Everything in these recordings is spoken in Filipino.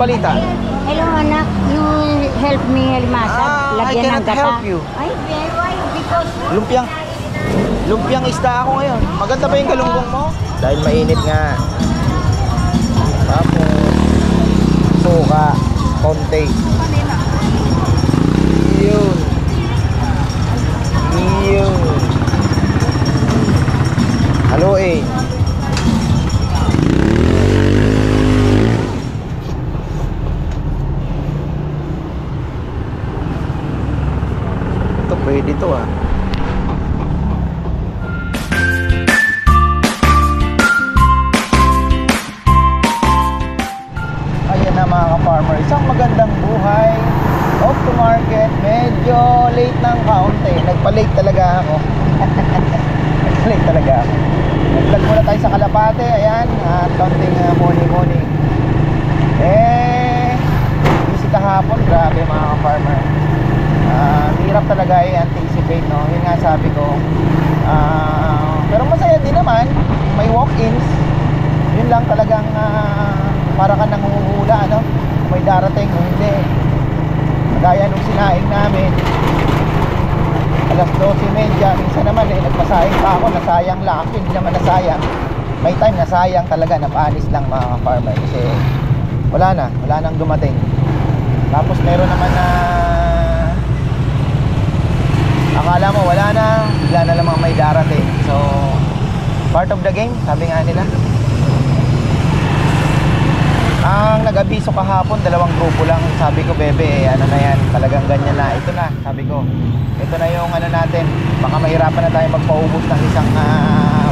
balita? Hello anak, you help me Helmasa. I cannot help you. Ay, why? Because Lumpiang isda ako ngayon. Maganda ba yung galunggong mo? Dahil mainit nga. Tapos suka, konti. Yun. Halo eh. Ito pwede to ah. Ayan na mga ka-farmer, isang magandang buhay. Off to market, medyo late ng kaunti. Nagpa-late talaga ako. Nagpa-late talaga ako. Nag-vlog muna tayo sa Kalapate. Ayan, at kaunting morning. Busy kahapon. Grabe mga ka-farmer. Hirap talaga i-anticipate, no? Yun nga sabi ko. Pero masaya din naman. May walk-ins. Yun lang talagang para ka nanguhula, ano? May darating o hindi. Gaya nung sinaing namin alas 12:30. Minsan naman nagpasaing pa ako, nasayang lang. Actually hindi naman nasayang. May time nasayang talaga, napanis lang mga farmer. Kasi wala nang dumating. Tapos meron naman na akala mo wala na, bigla na lamang may darating. So part of the game, sabi nga nila. Ang nag-abiso kahapon, 2 grupo lang. Sabi ko, bebe, ano na yan, talagang ganyan na. Ito na, sabi ko, ito na yung ano natin. Baka mahirapan na tayo magpaubos ng isang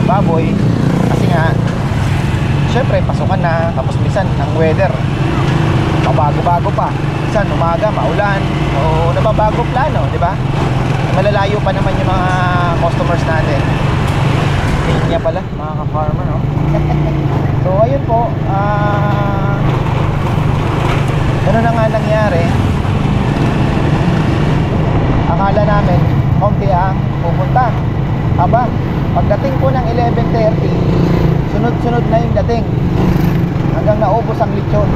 baboy. Kasi nga, syempre, pasukan na. Tapos minsan, ang weather, pabago-bago pa. Minsan, umaga, maulan. O nababago plano, di ba? Malalayo pa naman yung mga customers natin. Pinya pala, mga ka-farmer, no? So, ayun po, ano na nga nangyari, akala namin konti ang pupunta. Aba, pagdating po ng 11:30, sunod-sunod na yung dating hanggang naubos ang lechon.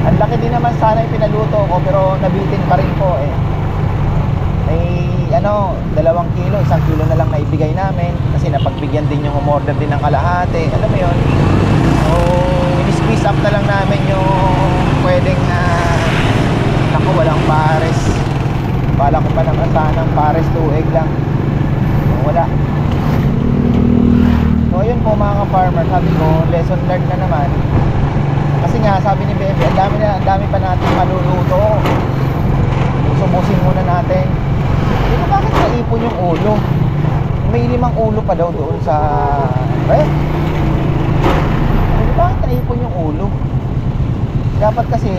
Ang laki din naman sana yung pinaluto ko, pero nabitin pa rin po eh. May 2 kilo, 1 kilo na lang naibigay namin kasi napagbigyan din yung umorder din ng kalahati. Alam mo yun, so in-squeeze up na lang namin yung pwedeng naku, walang pares. Bala ko pa naman sanang pares 2 egg lang, so, wala. So ayun po mga ka-farmer, sabi ko lesson learned na naman. Kasi nga sabi ni Bebe, ang dami pa natin maluluto. Subusin muna natin. Pero bakit naipon yung ulo? May 5 ulo pa daw doon sa ref. Pero bakit naipon yung ulo? Dapat kasi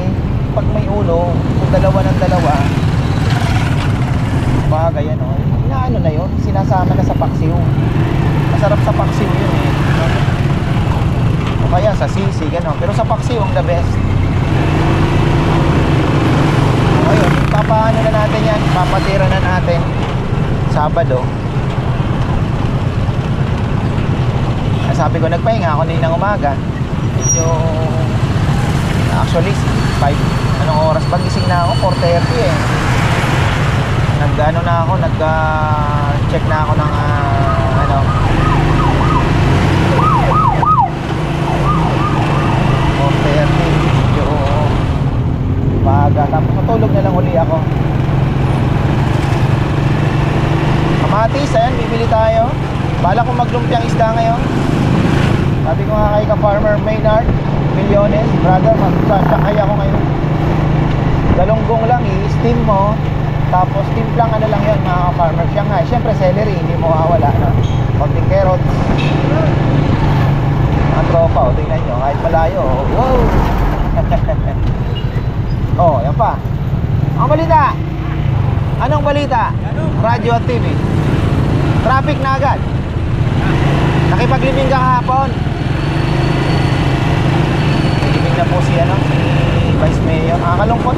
pag may ulo, kung 2 ng 2, bagay ano, inaano na yun, sinasama na sa paksiw. Masarap sa paksiw yun eh. O kaya sa sisi, gano'n. Pero sa paksiw ang the best. Ayun, papaano na natin yan, papatira na natin Sabado. Sabi ko, nagpahinga ako din ng umaga. Medyo actually 5, anong oras ba gising na ako? 4:30 eh. Nag-ano na ako, nag-check na ako ng ano, 4:30. Medyo maaga. Tapos natulog na lang uli ako. Kamatis, ayan, bibili tayo. Bala kong maglumpiang isda ngayon. Sabi ko nga kay ka-farmer Maynard Millones, brother, magsasakay ako ngayon. Galunggong lang, i-steam mo. Tapos timplang ano lang yun mga ka-farmer. Shanghai, syempre celery, hindi mo mawawala, no? Konting carrots. Ang tropa, o tingnan nyo, kahit malayo. Wow! Oh, yan pa. Ang balita. Anong balita? Radyo at TV. Traffic na agad. Nakipaglibing ka kahapon. Naglibing na po si Vice Mayor. Nakakalungkot.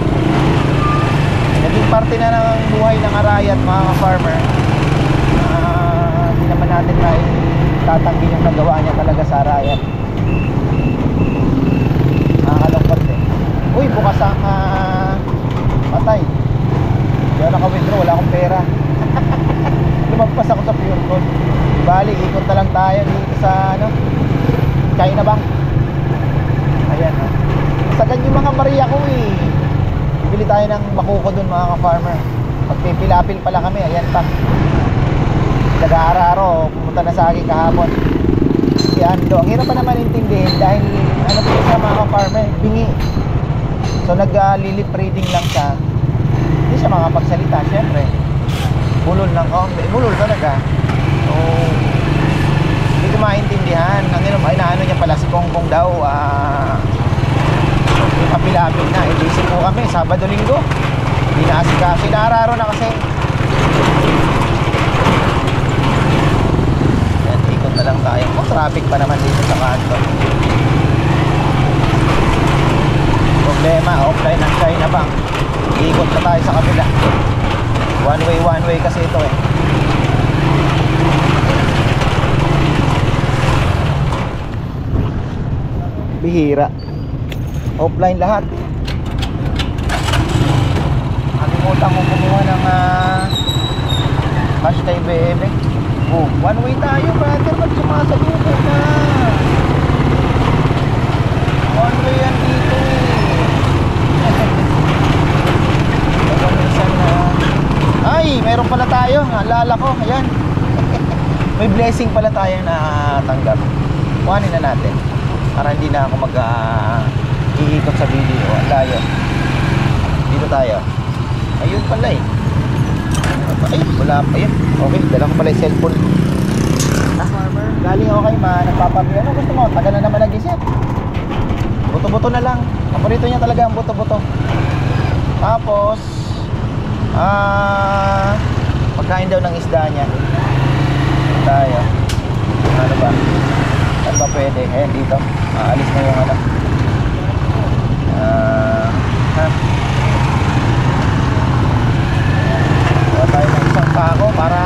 Naging parte na ng buhay ng Arayat mga farmer. Hindi naman natin na tatanggi yung nagawa niya talaga sa Arayat. Nakakalungkot eh. Uy, bukas ang patay. Hindi ako naka-withdraw, wala akong pera. Lumagpas ako sa Pure Gold. Bali, ikot na lang tayo dito sa China Bank. Ayan, oh. Sagad yung mga Maria ko eh. Bibili tayo ng makuko dun mga ka-farmer. Magpipilapil pala kami, ayan pa. Nag-aararo, pumunta na sa akin kahapon. Si Ando, ang hirap pa naman intindihin dahil ano po siya mga ka-farmer, bingi. So nag-lilip reading lang siya. Hindi siya makapagsalita, syempre. Bulol lang ko, bulol talaga. So, hindi ko maintindihan. Ang inaano niya pala si Kongkong daw, kapilapil na. Busy po kami, Sabado-Linggo. Hindi na asikaso, inaararo na kasi. Yan, ikot na lang tayo. Traffic pa naman dito sa kanto. Problema, offline ang China Bank. Ikot na tayo sa kabila. One way kasi ito eh. Bihira. Offline lahat. Nakalimutan ko kumuha ng hashtag bebe. Oh, one way tayo brother. Ba't sumasagutan na? One way yan dito eh. Ay, meron pala tayo. Alala ko, ayan. May blessing pala tayo na tanggap. Kuhanin na natin para hindi na ako iikot sa video. Layo. Dito tayo. Ayun pala eh. Ay, wala pa yun. Okay, dala ko pala yung cellphone. Farmer, galing ako kay nagpapamili. Ano gusto mo? Tagal na naman nag-isip. Buto-buto na lang. Paborito niya talaga ang buto-buto. Tapos pagkain daw ng isda niya. Tayo. Ano ba? Ano ba pwede? Ayan dito. Aalis na yung ano. Gawa tayo ng isang pako para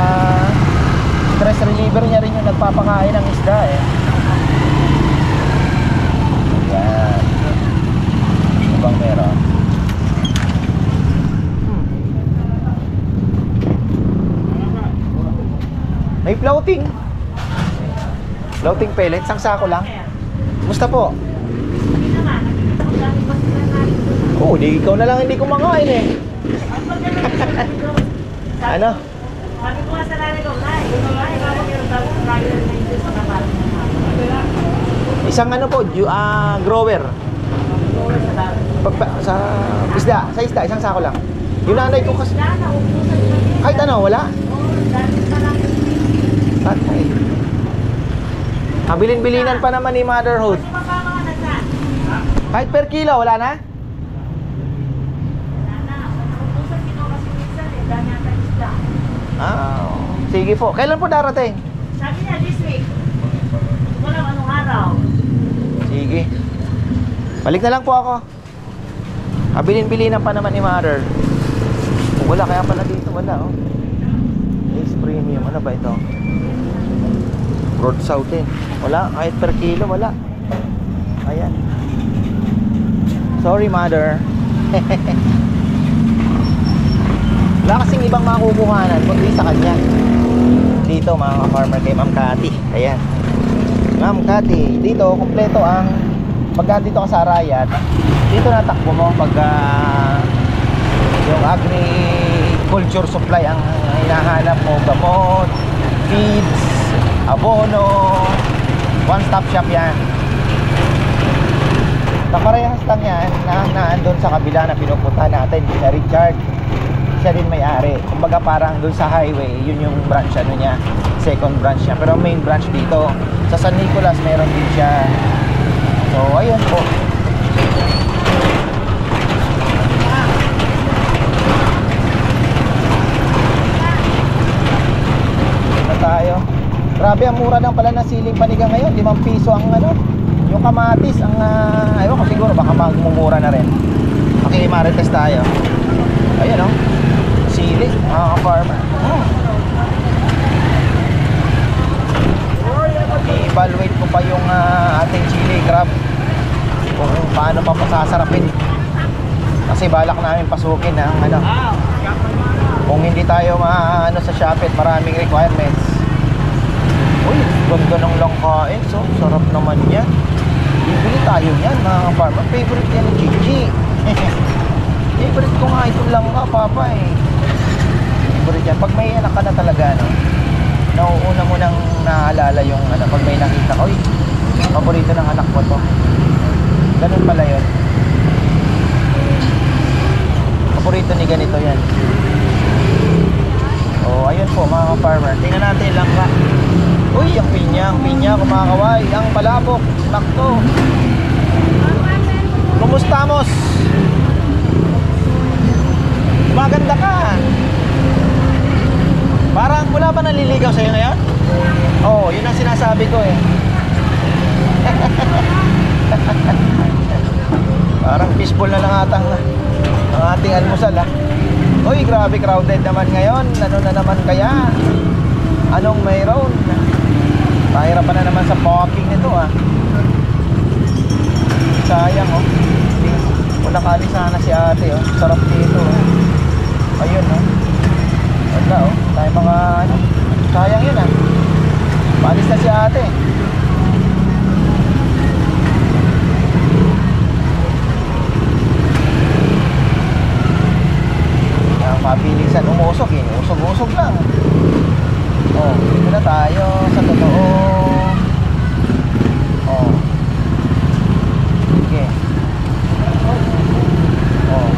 stress reliever niya rin yung nagpapakain ng isda eh. Ayan. Ano bang meron? May floating. Floating pellets, isang sako lang. Kumusta po? Oh, di ikaw na lang hindi kumakain eh. Ano? Sabi ko nga sa nanay ko, Nay, bago meron daw trial na ito sa kapal. Isang ano po, grower. Sa isda, isang sako lang. Yung nanay ko kasi. Kahit ano, wala? Patay. Kabilin-bilinan pa naman ni Motherhood. Kahit per kilo, wala na? Sige po. Kailan po darating? Sabi niya this week. Walang anong araw. Sige. Balik na lang po ako. Kabilin-bilinan pa naman ni Mother. Wala, kaya pala dito wala oh. Ace Premium, ano ba ito? Road South din. Wala, kahit per kilo wala. Ayan. Sorry Mother. Wala kasing ibang makukuhanan kundi sa kanya. Dito mga farmer kay Ma'am Cathy. Ayan. Ma'am Cathy, dito kompleto ang pagka dito ka sa Arayat. Dito natakbo mo pagka yung agriculture supply ang hinahanap mo, gamot, feeds, abono, one stop shop yan. Naparehas lang yan na naandun sa kabila na pinupunta natin, si Richard. Siya din may-ari. Kumbaga parang dun sa highway, yun yung branch ano niya, second branch niya. Pero main branch dito sa San Nicolas meron din siya. So ayun po. Dito tayo. Grabe ang mura ng pala ng siling panigang ngayon. 5 piso ang ano, yung kamatis ang ayun ko siguro baka magmumura na rin. Okay, marites tayo. Ayun oh. Sili, mga farmer. I-evaluate ko pa yung ating chili crab kung paano pa pasasarapin. Kasi balak namin pasukin ang ano. Kung hindi tayo maano sa Shopee at maraming requirements. Uy, ganda ng langkain. So, sarap naman yan. Bibili tayo yan mga farmer. Favorite yan ni Gigi. Favorite ko nga itong langka, Papa eh. Favorite yan. Pag may anak ka na talaga, no? Nauuna mo nang naalala yung ano, pag may nakita ko, uy, paborito ng anak ko to. Ganun pala yun. Paborito ni ganito yan. Oh, ayun po mga farmer. Tingnan natin lang ka. Uy, ang pinya kumakaway. Ang palabok, nakto. Kumusta, Mos? Maganda ka. Parang wala ba naliligaw sa'yo ngayon? Oo, yun ang sinasabi ko eh. Parang fishbowl na lang atang ang ating almusal ah. Uy, grabe crowded naman ngayon. Ano na naman kaya? Anong mayroon? Pahirapan na naman sa parking nito ah. Sayang oh. Kung nakali sana si ate oh. Sarap dito oh. Ayun oh. Wala oh. Tayo mga ano. Sayang yun ah. Palis na si ate. Mabilisan umusog eh. Usog-usog lang. Oh, dito na tayo sa totoo. Oh. Okay. Oh.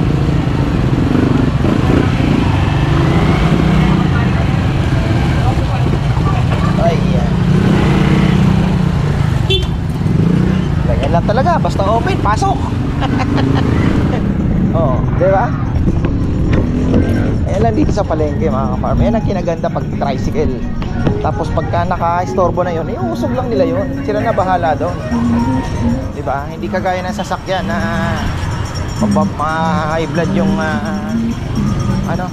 Ay, yan. Ganyan lang talaga. Basta open, pasok. Oh, di ba? Ayan lang dito sa palengke mga ka-farm. Yan ang kinaganda pag tricycle. Tapos pagka naka-istorbo na yun, iusog lang nila yun. Sila na bahala doon. Diba? Hindi kagaya ng sasakyan na high blood yung ano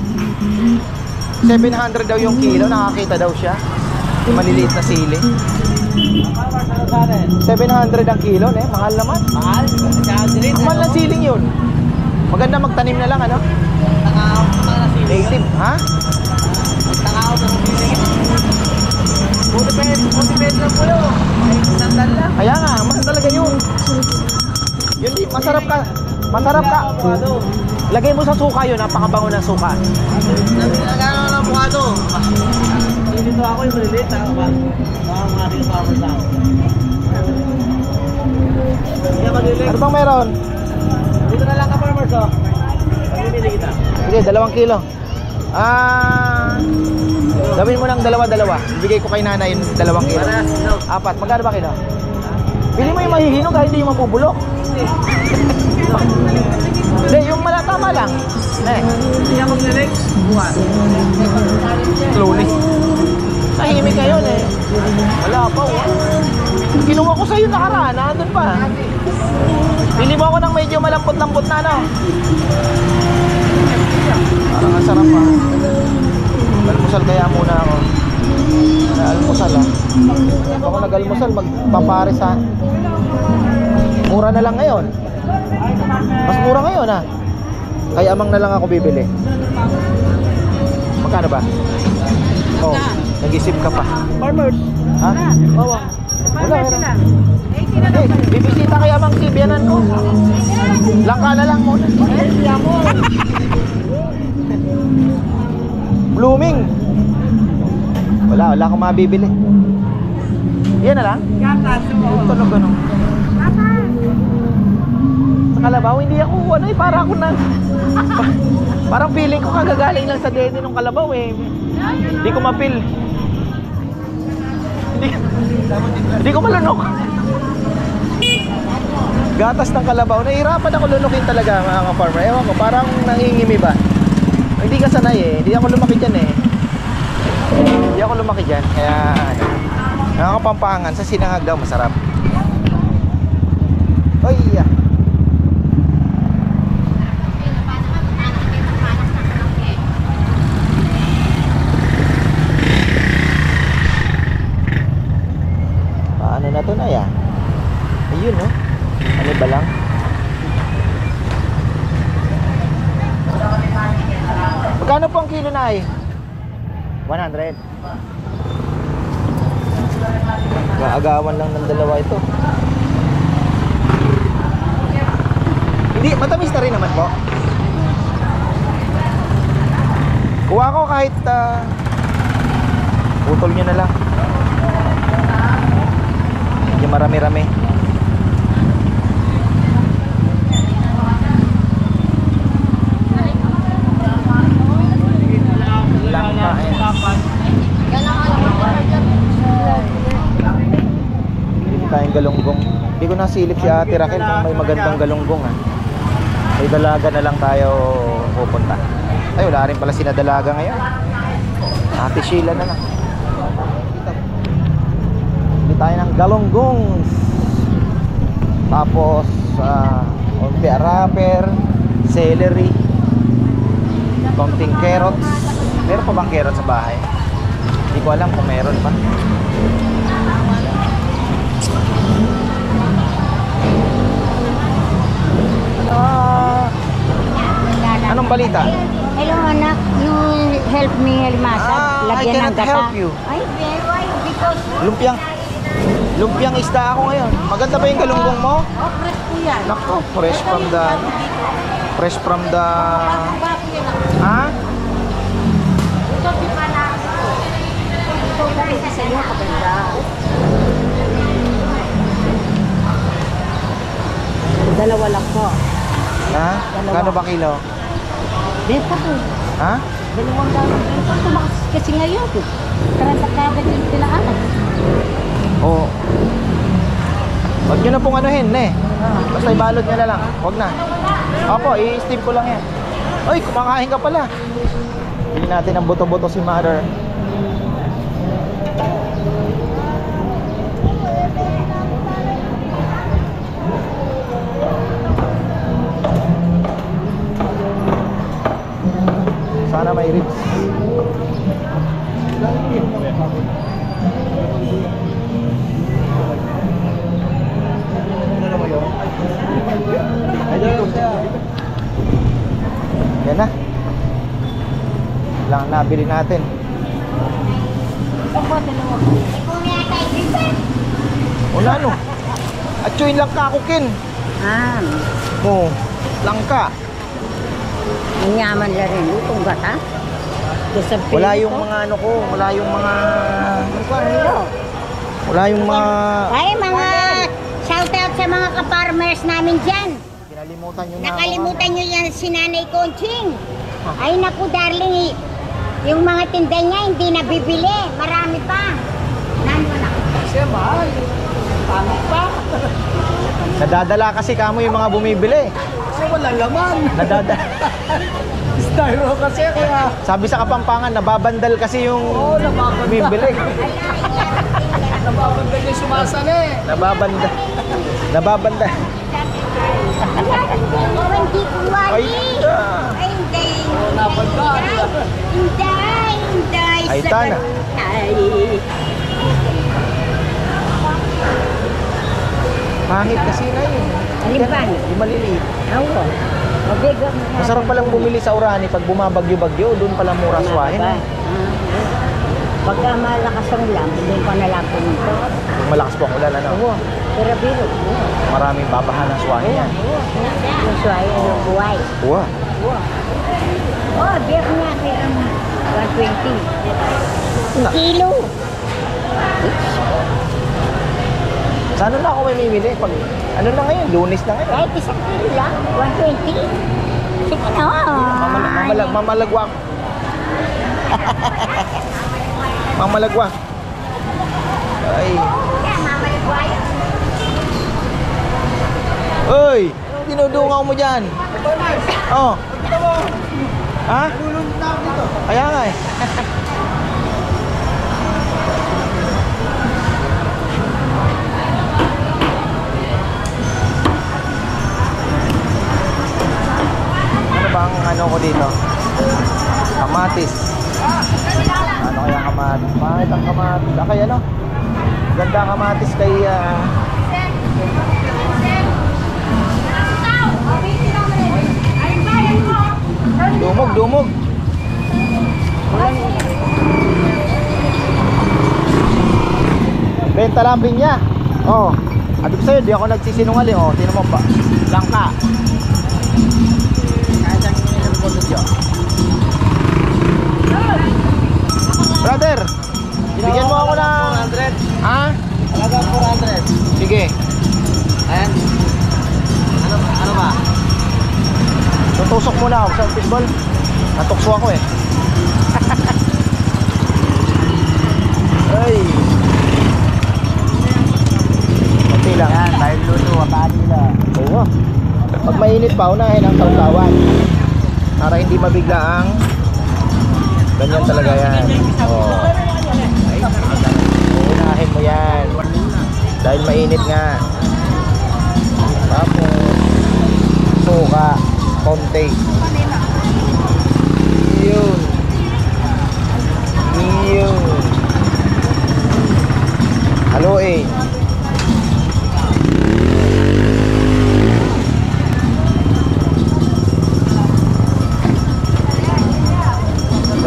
700 daw yung kilo. Nakakita daw siya. Yung maliliit na sili. 700 ang kilo eh. Mahal naman. Mahal? Mahal na siling yun. Maganda magtanim na lang ano. Native, ha? Takaw na kung piling. Buti lang po yun. Sandal lang. Kaya nga, mahal talaga yun. Yun di, masarap ka. Masarap ka. Lagay mo sa suka yun, napakabango ng suka. Nagano ng bukado. Dito ako yung maliliit. Mga ating farmer sa ako. Ano bang meron? Dito na lang ka farmers oh. Pagpipili kita. Sige, 2 kilo. Gawin mo ng dalawa. Ibigay ko kay nanay yung 2 kilo. 4. Magkano ba kilo? Pili mo yung mahihinog kahit hindi yung mapubulok. Hindi, yung tama lang. Hindi ako nilig. Buwan. Slowly. Tahimik ngayon eh. Wala pa oh. Kinuha ko sa'yo nakaraan, nandun pa. Pili mo ako ng medyo malambot-lambot na no. Parang ang sarap ah. Almusal kaya muna ako. Almusal ah. Ako nag-almusal, magpapares ah. Mura na lang ngayon. Mas mura ngayon ah. Kaya amang na lang ako bibili. Magkano ba? Oh, nag-isip ka pa. Farmers. Ha? Bawa. Wala. Okay, bibisita kay amang sibianan ko. Langka na lang muna. Blooming. Wala akong mabibili. Yan na lang. Tunog ano. Sa kalabaw, hindi ako ano eh, para ako na parang feeling ko kagagaling lang sa dede ng kalabaw eh. Hindi ko mapil. Hindi ko malunok. Gatas ng kalabaw. Nahihirapan ako lunukin talaga mga ka-farmer. Ewan ko, parang nangingimi ba? Hindi ka sanay eh. Hindi ako lumaki dyan eh. Hindi ako lumaki dyan. Kaya nakakapampangan sa sinangag daw masarap. Oy, yeah. Paano na to na ya? Ayun no. Ano ba lang? Magkano po ang kilo na ay? 100. Gaagawan lang ng dalawa ito. Hindi, matamis na rin naman po. Kuha ko kahit putol nyo na lang. Medyo marami-rami. Langka eh. Hindi tayong galunggong. Hindi ko nasilip si Ate Raquel kung may magandang galunggong ah. May dalaga na lang tayo pupunta. Ay, wala rin pala sina dalaga ngayon. Ate Sheila na lang. Hindi tayo ng galunggong. Tapos konti wrapper, celery, konting carrots. Meron pa bang carrots sa bahay? Hindi ko alam kung meron pa. Anong balita? Hello anak, you help me Helimasa. I cannot help you. Ay, why? Because Lumpiang isda ako ngayon. Maganda ba yung galunggong mo? oh, fresh po yan. Nako, fresh from the Ha? Ito di pa na. Ito na rin sa iyo kapanda. Dalawa lang po. Ha? Kano ba kilo? Benta po. Ha? Dalawang dami. Ito tumakas kasi ngayon. Karanta kagad yung tinaanak. Oo. Huwag nyo na pong anuhin, eh. Basta ibalot nyo na lang. Huwag na. Opo, i-steam ko lang yan. Ay, kumakain ka pala. Bili natin ang buto-buto si Mother. Sana may ribs. Yan na. Lang nabili natin. Una no. Atsuin lang ka kukin. Ah, Mo, langka. nyaman la rin. Itong gata. Wala yung mga ano ko, wala yung mga Ay, mga shout out sa mga ka-farmers namin dyan. kinalimutan nyo na. Nakalimutan nyo yan si Nanay Conching. Ay naku darling, yung mga tinda niya hindi nabibili. Marami pa. Nano na? Kasi mahal. Pangit pa. Nadadala kasi kamo yung mga bumibili. Kasi wala laman. Nadadala. Styro kasi kaya. Sabi sa Kapampangan, nababandal kasi yung bumibili. Nababagay yung sumasali. Nababandal. Nababandal. Hindi ko Ay, wali. Ay, hindi. Nabanda. Hindi. Ay, tana. Ay. Pangit kasi na yun. Alin ba? Yung maliliit. Awo. Mabigat na. Masarap palang bumili sa Urani pag bumabagyo-bagyo, doon pala mura swahin. Pagka malakas ang ulan, doon pa nalang pumunto. Kung malakas po ang ulan, ano? Oo. Pero biro. Maraming babahan ng swahin yan. Yung suway, yung buhay. Wow. Oh, biro niya kaya 120. Kilo. Sana na ako may mimili? Pag, ano na ngayon? Lunes na ngayon. Kahit isang kilo lang, 120. Sige na. Mamalagwak. Mamalagwak. Ay. Yan, mamalagway. Uy! Dinudungaw mo dyan. Oh. Ha? Kaya nga eh. Ano ba ang ano ko dito? Kamatis. Ano kaya kamatis? Bakit ang kamatis? Kaya ano? Ganda kamatis kay dumog. Basta lambing niya. Oh. Sabi ko sa'yo, di ako nagsisinungaling. Oh, tinan mo ba? Langka. Kaya ng pundot yun. Brother, bigyan mo ako ng 400. ha? Talagang 400. Sige. Ayan. Ano ba? Tutusok muna ako sa fishball. Natukso ako eh. Ay. Kunti lang. Ayan, dahil luto, apaan nila. Oo. Pag mainit pa, unahin ang sausawan. Para hindi mabigla ang ganyan talaga yan. Oo. Unahin mo yan. Dahil mainit nga. Tapos suka, konti. Yun. Yun. Haluin.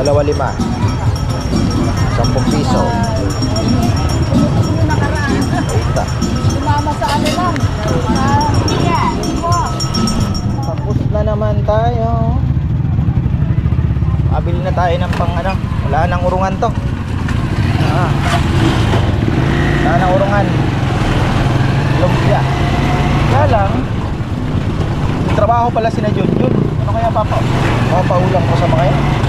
Dalawa 5. 10 piso. Ita. Sumama sa ano lang. Tapos na naman tayo. Pabili na tayo ng pang ano. Wala nang urungan to. Wala nang urungan. Lumpia. Kaya lang, may trabaho pala sina Junjun. Ano kaya papa? Papaulang ko sa mga yan.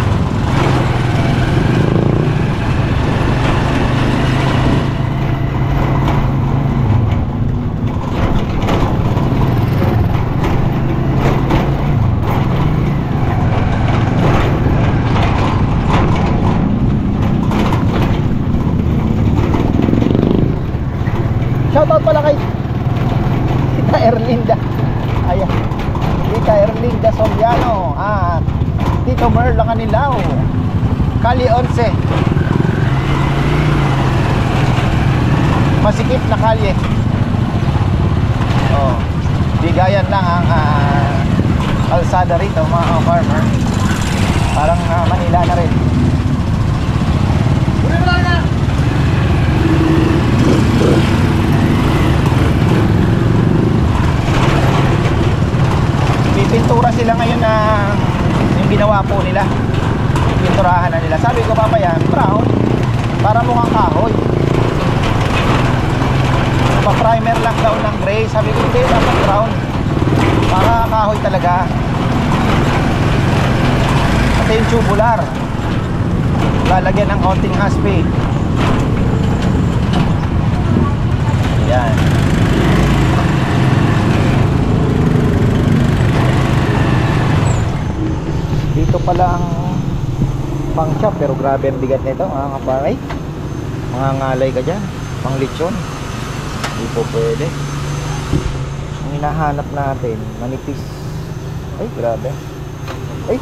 Shoutout pala kay Tita Erlinda. Ayan. Tita Erlinda Soliano. Tito Merla Canilao. Kali 11. Masikip na kalye. Oh. Bigayan lang ang kalsada rito mga farmer. Parang Manila na rin. Pintura sila ngayon na yung ginawa po nila. Pinturahan na nila. Sabi ko papayan, brown para mukhang kahoy. Pa-primer lang daw ng gray. Sabi ko hindi, dapat brown para kahoy talaga. At yung tubular lalagyan ng konting haspe. Yan. Dito pala ang pang chop, pero grabe ang bigat nito mga kaparay. Mga ngalay ka dyan, pang lechon. Hindi po pwede. Ang hinahanap natin, manipis. Ay, grabe. Ay,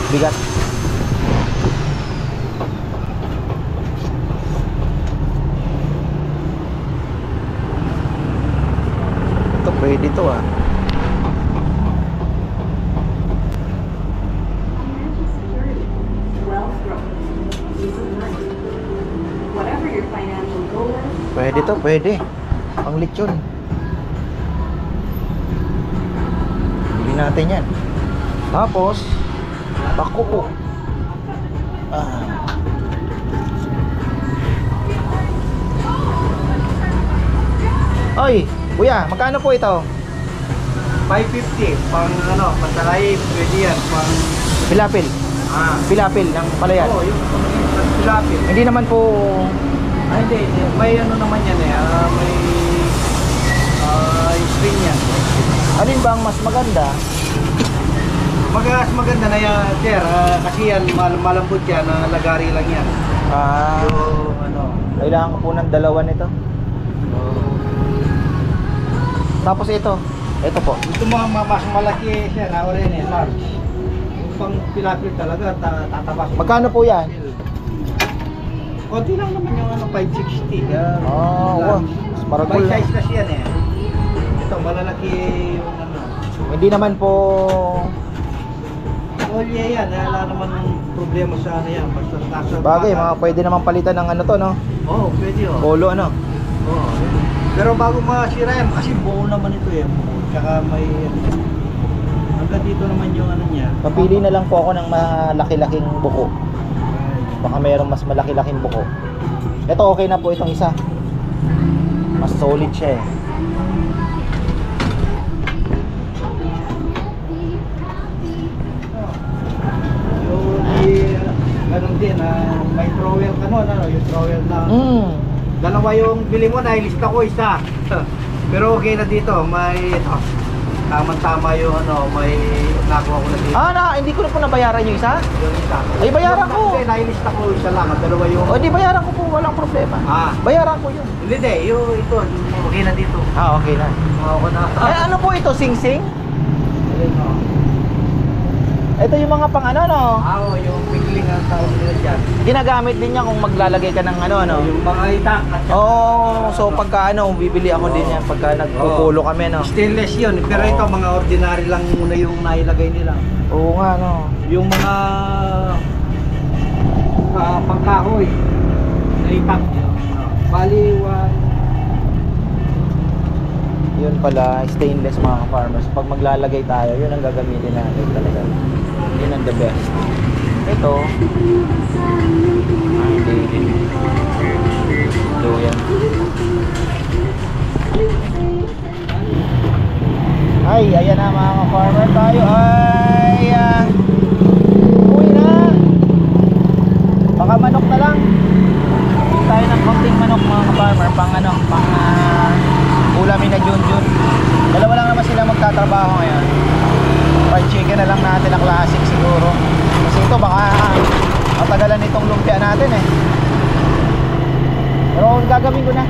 bigat. Ito pwede to ah. Pwede to, pwede. Pang lechon. Bili natin yan. Tapos pakuko. Oy, kuya, magkano po ito? 550. Pang ano, pantalay, pwede yan. Pang Pilapil. Pilapil ng palayan. Oo, yung pilapil. Hindi naman po. Hindi. May ano naman yan eh. May string yan. Alin ba ang mas maganda? Mas maganda na yan, sir. Kasi yan, malambot yan. Lagari lang yan. So, ano. Kailangan ko po ng dalawa nito. Tapos ito. Ito po. Ito mga mas malaki, sir. Rin eh, large. Yung pang pilapil talaga, tatabas. Magkano po yan? Konti lang naman yung ano, 560. Wow. Marakol By na. size kasi yan eh. Ito, malalaki yung ano. Hindi naman po. olya yan, wala naman problema sa ano yan. Basta nasa Bagay, mga pwede naman palitan ng ano to, no? Oo, pwede oh. Polo, ano? Oo. Pero bago masira yan, kasi buo naman ito eh. Tsaka may... Hanggang dito naman yung ano niya. Papili na lang po ako ng malaki-laking buko. Baka mayroong mas malaki-laking buko. Ito okay na po itong isa. Mas solid siya eh. Ganun din, may trowel ka nun, ano, yung trowel na dalawa yung bili mo, nailista ko isa. Pero okay na dito, may tama-tama yung ano, may nakuha ko na dito. Hindi ko na po nabayaran yung isa? Yung isa. Ay, bayaran ko. Hindi, nailista ko isa lang, dalawa yung... O di bayaran ko po, walang problema. Bayaran ko yun. Hindi, yung ito, okay na dito. Okay na. Okay na. Ano po ito, sing-sing? Ayun, oh. Ito yung mga pang ano, no? Oo, yung pigling ang tawag nila dyan. Ginagamit din niya kung maglalagay ka ng ano, no? Yung mga itak at saka... So pagka ano, bibili ako din yan pagka nagpupulo kami, no? Stainless yun, pero ito mga ordinary lang muna yung nailagay nila. Oo nga, no? Yung mga pangkahoy na itak. Bali, Yun pala, stainless mga ka-farmers. Pag maglalagay tayo, yun ang gagamitin natin talaga. Yun ang the best. Ito, hindi. Ito yan. Ay, ayan na mga ka-farmer. Tayo ay uwi na. Baka manok na lang. Bili tayo ng konting manok mga ka-farmer. Pang ano, pang ulamin na Junjun. Dalawa lang naman sila magtatrabaho ngayon. Fried chicken na lang natin na classic siguro. Kasi ito baka matagalan itong lumpia natin eh. Pero gagawin ko na.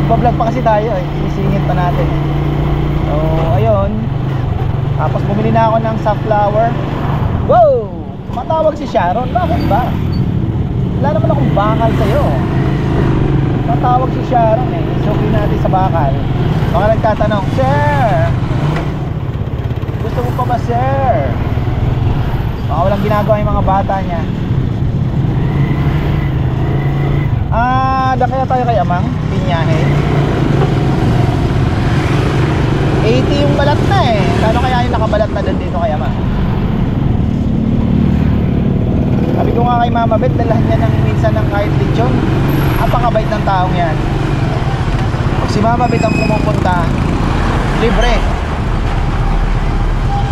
Bablog pa kasi tayo eh. Sinisingit pa natin eh. So ayun. Tapos bumili na ako ng safflower. Wow! Matawag si Sharon. Bakit ba? Wala naman akong bakal sa'yo. Matawag si Sharon eh. Isukin natin sa bakal. Baka nagtatanong, Sir, gusto mo pa ba, Sir? Baka walang ginagawa yung mga bata niya. Kaya tayo kay Amang Pinyahe. 80 yung balat na eh. Kano kaya yung nakabalat na doon dito kay Amang? Sabi ko nga kay Mama Bet, dalahan niya ng minsan ng kahit lechon. Napakabait ng taong yan. Pag si Mama Bet ang pumupunta, libre.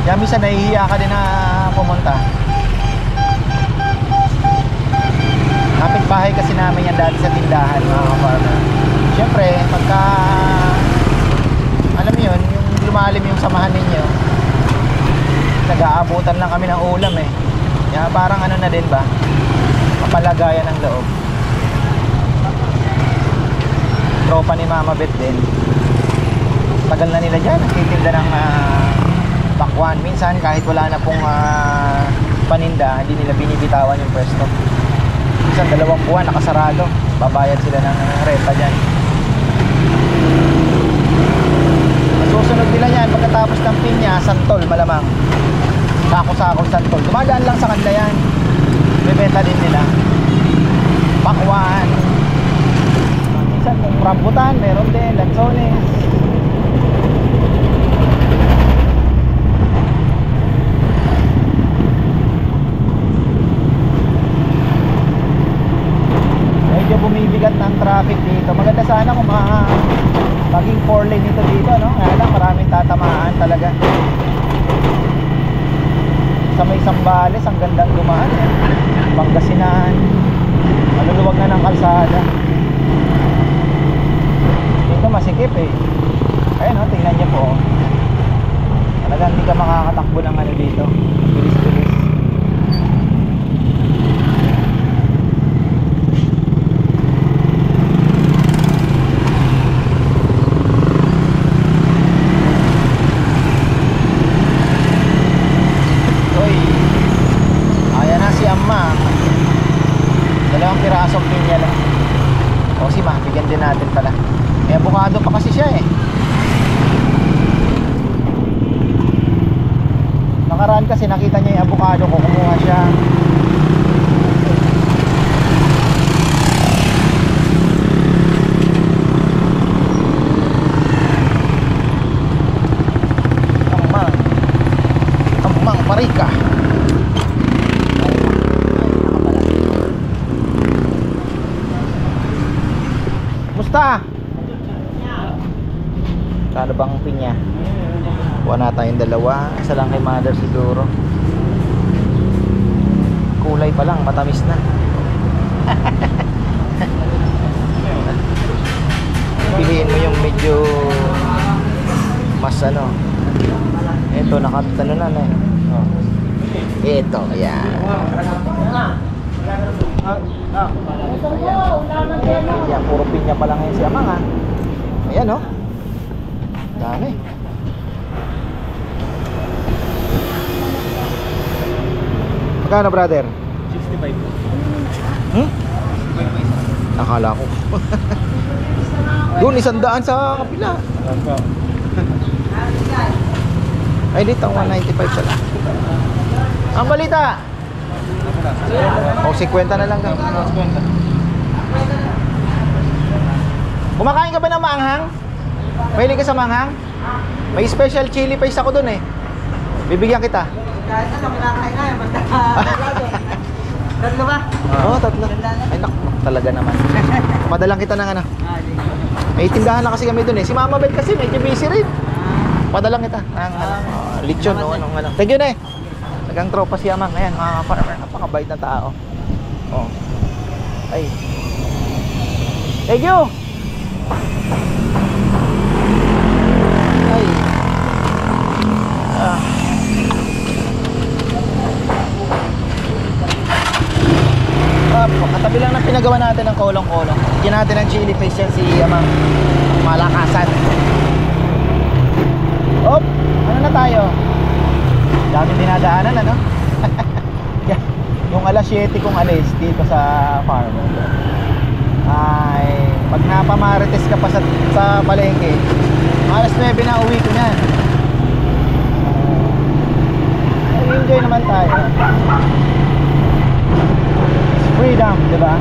Kaya minsan nahihiya ka din na pumunta. Kapit-bahay kasi namin yan dati sa tindahan mga ka-farmer. Siyempre, pagka alam yun, yung lumalim yung samahan ninyo, nag-aabutan lang kami ng ulam eh. Kaya parang ano na din ba, kapalagayan ng loob. Tropa ni Mama Bet din, tagal na nila dyan nagtitinda ng bakwan. Minsan kahit wala na pong paninda, hindi nila binibitawan yung pwesto. Minsan 2 buwan nakasarado, babayad sila ng renta dyan. Masusunod nila yan pagkatapos ng pinya, santol malamang, sako-sakong santol, dumadaan lang sa kanila yan, bibenta din nila bakwan. Minsan kung rambutan, meron din lansones. Medyo bumibigat ng traffic dito. Maganda sana kung maging 4 lane ito dito, no? Kaya lang maraming tatamaan talaga. Sa may Sambales, ang gandang dumaan eh. Pangasinan, maluluwag na ng kalsada. Dito masikip eh. Ayun o, tingnan niyo po. Talagang hindi ka makakatakbo ng ano dito. Bilis-bilis. Uy, ayan na si Amma. 2 pirasong pinya lang. O si Ma, bigyan din natin pala. May avocado pa kasi siya eh. nakaraan kasi nakita niya yung avocado ko, kumuha siya. Amang Parika. Musta? Kano bang pinya? Kuha na tayong dalawa. Isa lang kay mother siguro. Kulay pa lang, matamis na. Piliin mo yung medyo mas ano. Ito, nakatano na na. Oh. Ito, ayan. Ayan, puro pinya pa lang ngayon si Amang, ha. Ayan, oh. Dami. Magkano, brother? 65 po. Hmm? Nakala ko. Doon, 100 sa kapila. Ay, dito ang 195 pala. Ang balita! O, 50 na lang ka. Kumakain ka ba ng maanghang? Mahilig ka sa maanghang? May special chili paste ako dun eh. Bibigyan kita. Kahit ano, kinakain na yun. Basta, tatlo ba? Oo, tatlo. Ay, naku, talaga naman. Padalang kita ng ano. May tindahan na kasi kami dun eh. Si Mama Beth kasi medyo busy rin. Padalang kita ng lechon o anong ano. Thank you na eh. Nagang tropa si Amang. Ayan, mga farmer. Napakabait na tao. Oh. Ay. Thank you. Ay. Ah. Katabi lang ng pinagawa natin ng kolong-kolong. Bigyan natin ng chili paste yan si Amang. Malakasan. Op, ano na tayo? Dami dinadaanan, ano? Yung alas 7 kong alis dito sa farm, ay pag napamarites ka pa sa palengke, alas 9 na uwi ko yan. Enjoy naman tayo. It's freedom, diba?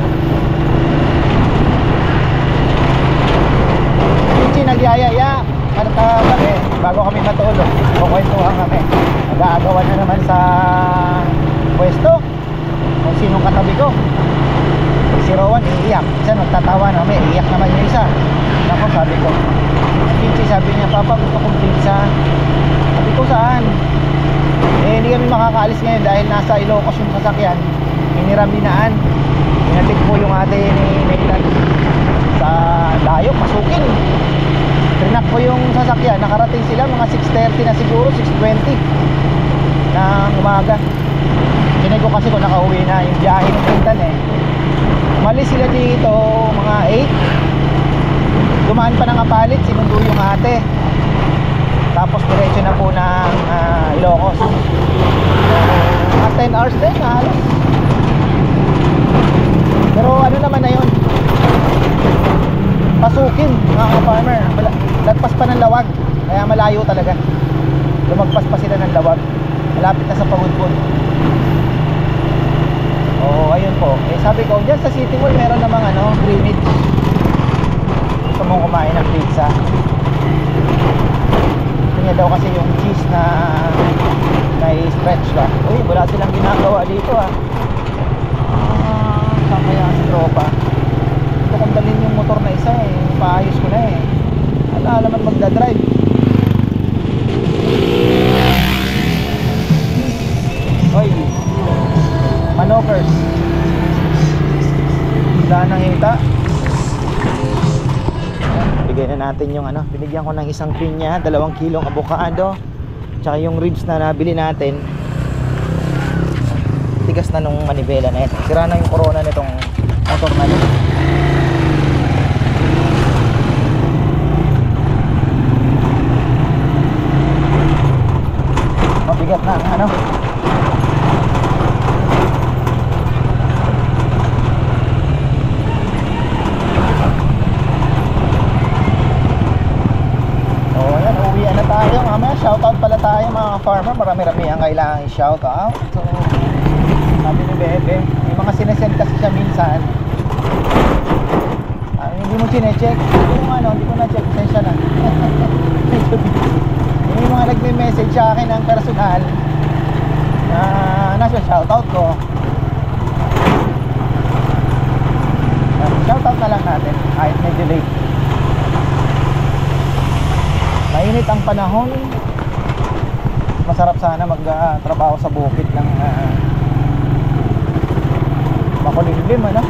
Chichi nagyayaya. Ano kami, bago kami matulog, kukwentuhan kami. Nag-aagawan na naman sa pwesto kung sinong katabi ko. Si Rowan, iiyak. Isa nagtatawa na kami, iiyak naman yung isa. Ako, sabi ko, Chichi, sabi niya, Papa, gusto kong pizza. Sabi ko, saan? Eh, hindi kami makakaalis ngayon dahil nasa Ilocos yung sasakyan. Hiniram dinaan. Hinatid po yung ate ni Nathan sa layo, pasukin. Trinak ko yung sasakyan, nakarating sila mga 6:30 na siguro, 6:20 ng umaga. Sinay ko kasi kung nakauwi na yung biyahe ng Quintan eh. Umalis sila dito mga 8. Dumaan pa ng Apalit, sinundo yung ate. Tapos diretso na po ng Ilocos. Mga 10 hours din halos. Pero ano naman na yun, pasukin mga farmer. Lagpas pa ng Lawag, kaya malayo talaga. Lumagpas pa sila ng Lawag, malapit na sa Pagudpud. Oo, ayun po. Eh sabi ko, dyan sa City Mall meron namang ano, Greenwich. Gusto mong kumain ng pizza. Gusto niya daw kasi yung cheese na i-stretch ka. Uy, wala silang ginagawa dito ah. Saan kaya si tropa? Gusto kong dalhin yung motor na isa eh. Paayos ko na eh. Alaman magdadrive. Hoy, manokers. Wala nang hita. Bigay na natin yung ano. Binigyan ko ng isang pinya, 2 kilong avocado, tsaka yung ribs na nabili natin. Tigas na nung manibela na ito. Sira na yung corona nitong motor na ito. Mabigat na ang ano. So ayan, uwian na tayo, mama. shoutout pala tayo mga farmer. Marami-rami ang kailangan i-shoutout. So, sabi ni Bebe, may mga sinesend kasi siya minsan. Hindi mo sinecheck. Hindi ko na-check. Sensya na. May mga nagme-message sa akin ng personal na nasa shoutout ko. Shoutout na lang natin kahit medyo late. Mainit ang panahon. Masarap sana magtrabaho sa bukid ng makulimlim, ano?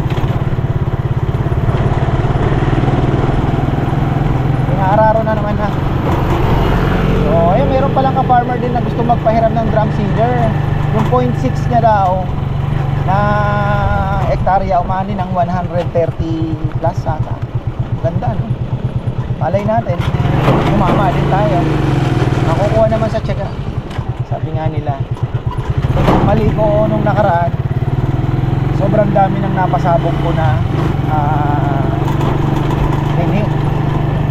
Pinaararo na naman na. So ayun, meron palang ka-farmer din na gusto magpahiram ng drum seeder. Yung 0.6 niya daw na hektarya umani ng 130 plus ata. Ganda, no? Malay natin, umama din tayo. Nakukuha naman sa check. Sabi nga nila, mali ko nung nakaraan, sobrang dami nang napasabog ko na hini.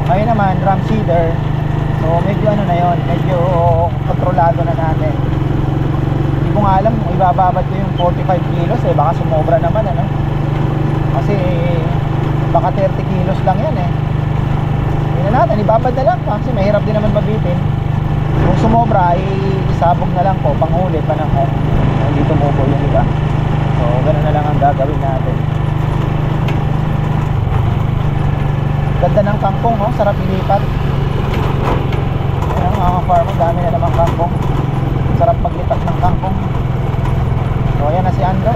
Ngayon naman, drum seeder. So medyo ano na yon, medyo kontrolado na natin. Hindi ko nga alam kung ibababad ko yung 45 kilos baka sumobra naman, ano? Kasi baka 30 kilos lang yan Hindi na natin, ibabad na lang kasi mahirap din naman mabitin. Kung sumobra, isabog na lang po, panghuli pa na hindi tumubo yung iba. So gano'n na lang ang gagawin natin. Ganda ng kangkong, sarap ilipat. Ayan mga farmer, dami na namang kangkong. Sarap maglipat ng kangkong. So ayan na si Ando.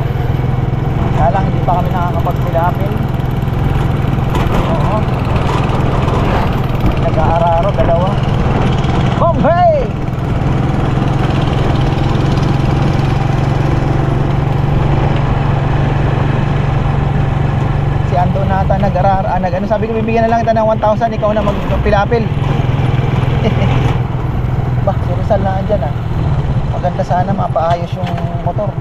Kaya lang hindi pa kami nakakapagsilapil. Oo. Nag-aararo, dalawa. Bombay! Si Ando nata ano sabi ko, bibigyan na lang kita ng 1,000, ikaw na magpilapil. Bah, si Rizal na andyan maganda sana mapaayos yung motor.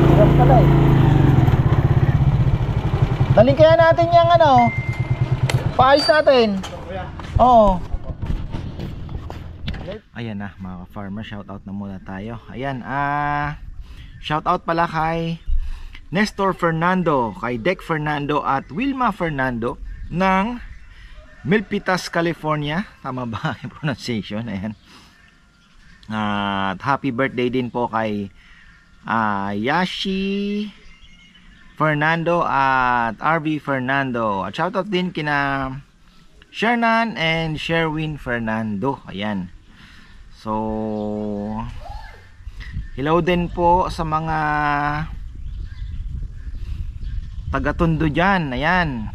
Hirap pala daling kaya natin yung paayos natin. Oo. Ayan na mga farmer, shoutout na muna tayo. Ayan, shoutout pala kay Nestor Fernando, kay Dec Fernando at Wilma Fernando ng Milpitas, California. Tama ba yung pronunciation? Ayan. At happy birthday din po kay Yashi Fernando at RV Fernando. At shoutout din kina Shernan and Sherwin Fernando. Ayan. So hello din po sa mga taga-Tondo dyan. Ayan.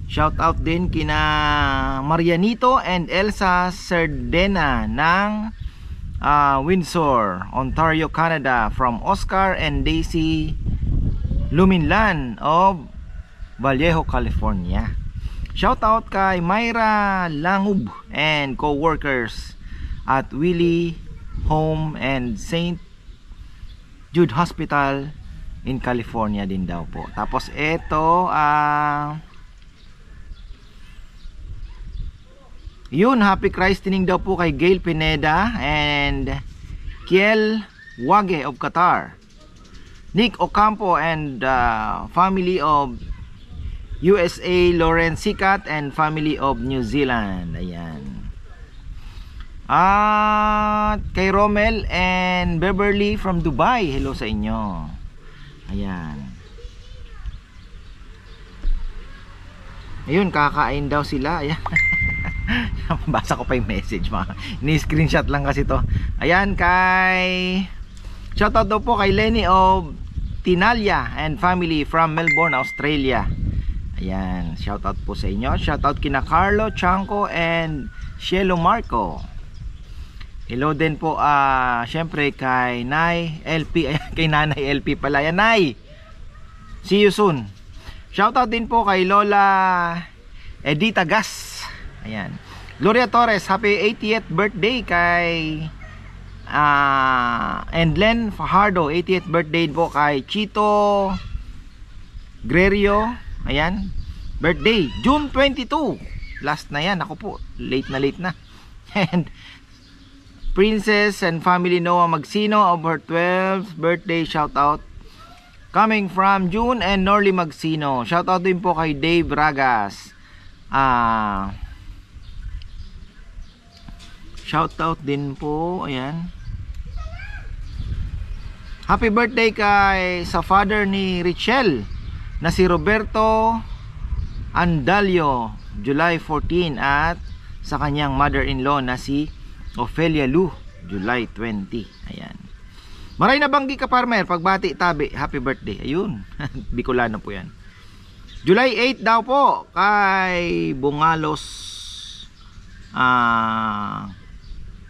Shoutout din kina Marianito and Elsa Serdena ng Windsor, Ontario, Canada, from Oscar and Daisy Luminlan of Vallejo, California. Shoutout kay Myra Langub and co-workers at Willie Home and St. Jude Hospital in California din daw po. Tapos eto yun, happy christening daw po kay Gail Pineda and Kiel Wage of Qatar, Nick Ocampo and family of USA, Lawrence Sikat and family of New Zealand. Ayan. At kay Romel and Beverly from Dubai, hello sa inyo. Ayan. Ayun, kakain daw sila. Ayan. Basa ko pa yung message, ni-screenshot lang kasi to. Ayan, kay shoutout daw po kay Lenny of Tinalia and family from Melbourne, Australia. Ayan, shoutout po sa inyo. Shoutout kina Carlo Chanco and Cielo Marco. Hello din po syempre kay Nay LP. Ayan, kay Nanay LP pala. Ayan, Nay, see you soon. Shoutout din po kay Lola Edita Gas. Ayan. Gloria Torres, happy 80th birthday kay And Len Fajardo, 80th birthday po kay Chito Grerio. Ayan, birthday June 22. Last na yan, ako po, late na. And Princess and family Noah Magsino of her 12th birthday, shout out coming from June and Norly Magsino. Shout out din po kay Dave Ragas. Shout out din po, ayan. Happy birthday kay sa father ni Richelle na si Roberto Andalio, July 14, at sa kanyang mother-in-law na si Ofelia Lu, July 20. Ayan. Maray na banggi ka, farmer, pagbati tabi, happy birthday. Ayun. Bicolano po yan. July 8 daw po kay Bungalos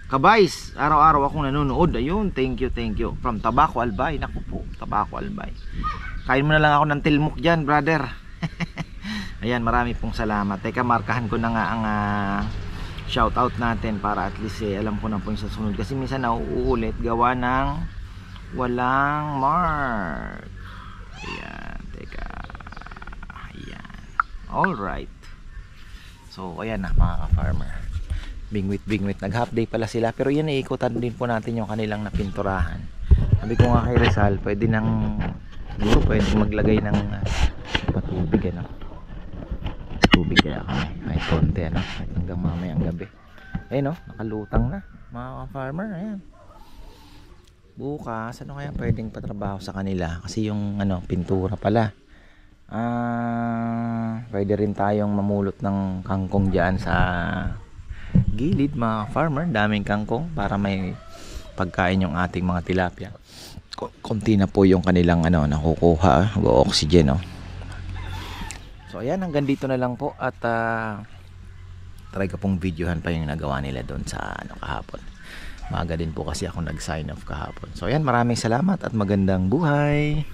Kabays. Araw-araw akong nanonood. Ayun, thank you. From Tabaco Albay. Naku po, Tabaco Albay. Kain mo na lang ako ng tilmok dyan, brother. Ayan, marami pong salamat. Teka, markahan ko na nga ang shoutout natin para at least alam ko na po yung sasunod. Kasi minsan nauulit gawa ng walang mark. Ayan, teka. Ayan. Alright. So, ayan na mga ka-farmer. Bingwit. Nag-half day pala sila. Pero yan, iikutan din po natin yung kanilang napinturahan. Sabi ko nga kay Rizal, pwede maglagay ng patubig, ano. Tubig kaya kami kahit konti, ano, kahit hanggang mamayang gabi. Ayun, no, nakalutang na mga farmer. Ayan, bukas ano kaya pwedeng patrabaho sa kanila, kasi yung pintura pala, pwede rin tayong mamulot ng kangkong dyan sa gilid mga farmer. Daming kangkong para may pagkain yung ating mga tilapia. Konti na po yung kanilang nakukuha, oxygen, no. So ayan, hanggang dito na lang po, at try ko pong videohan pa yung nagawa nila doon sa kahapon. Maaga din po kasi ako nag-sign off kahapon. So ayan, maraming salamat at magandang buhay.